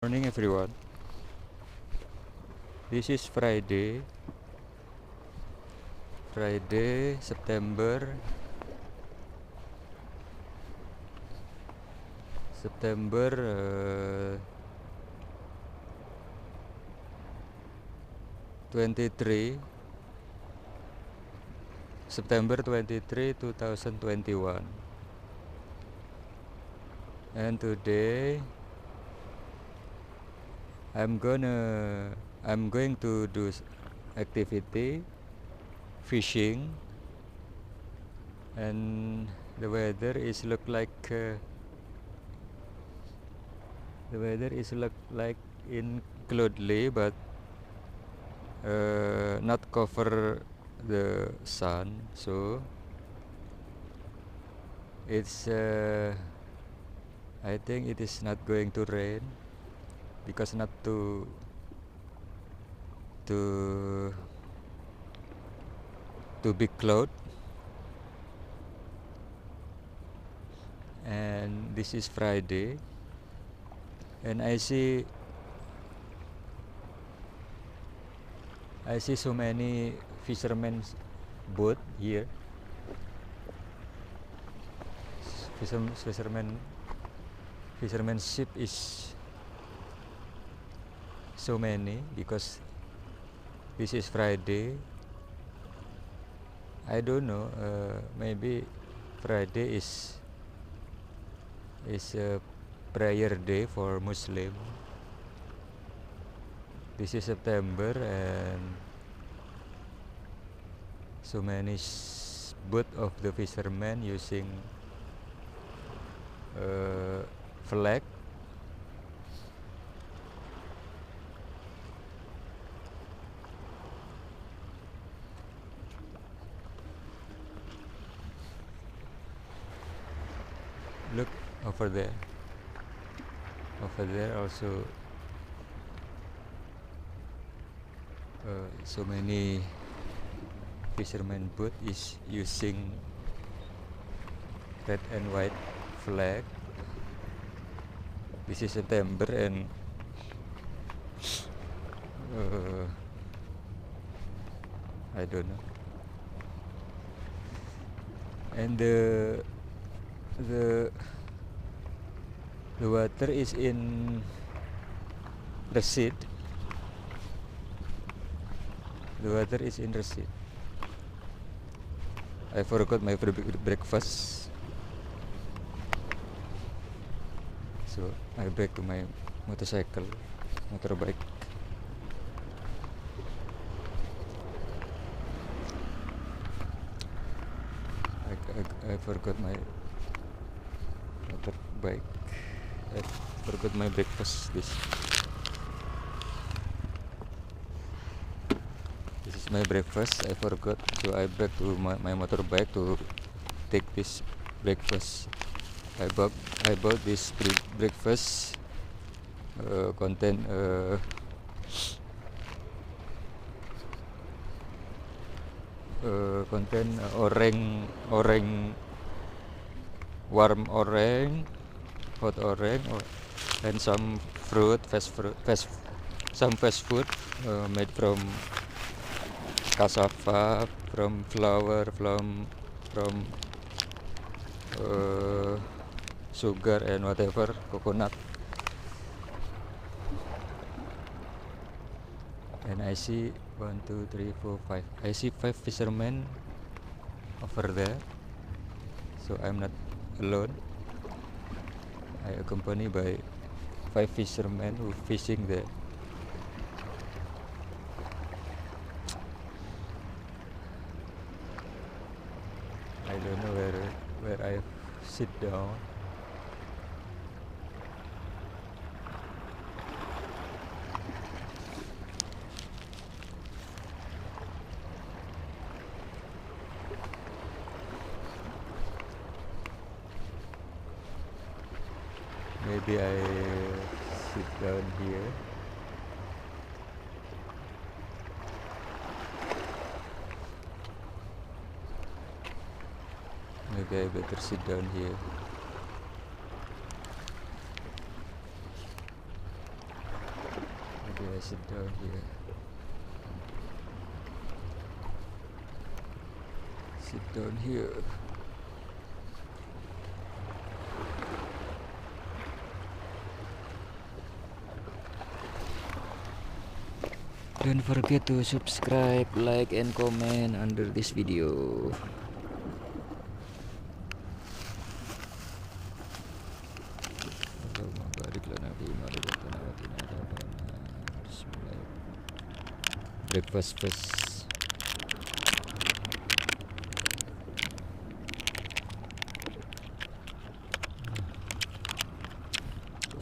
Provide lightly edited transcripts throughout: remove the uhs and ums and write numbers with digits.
Morning everyone. This is Friday, September September 23 September 23 2021. And today I'm going to do activity fishing, and the weather is look like in cloudy, but not cover the sun, so it's I think it is not going to rain because not too big cloud. And this is Friday, and I see so many fishermen's boat here. Fisherman ship is so many because this is Friday. I don't know, maybe Friday is a prayer day for Muslim. This is September, and so many boat of the fishermen using flag. Look over there also, so many fishermen boat is using red and white flag. This is September, and I don't know. And the water is in receipt. I forgot my breakfast, so I back to my motorbike. I forgot my motorbike. I forgot my breakfast. This is my breakfast. I forgot, so I back to my motorbike to take this breakfast. I bought this breakfast, contain orange, warm orange, hot orange, and some fast food made from cassava, from flour, from sugar and whatever, coconut. And I see 1, 2, 3, 4, 5. I see 5 fishermen over there, so I'm not alone. I accompanied by 5 fishermen who fishing there. I don't know where I sit down. Maybe I sit down here. Maybe I better sit down here. Okay, I sit down here. Sit down here. Don't forget to subscribe, like, and comment under this video. Breakfast first.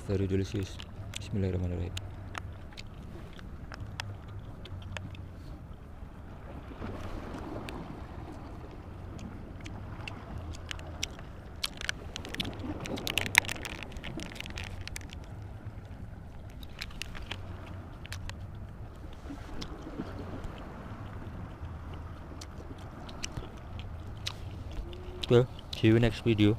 Very delicious. Bismillahirrahmanirrahim. Well, see you next video.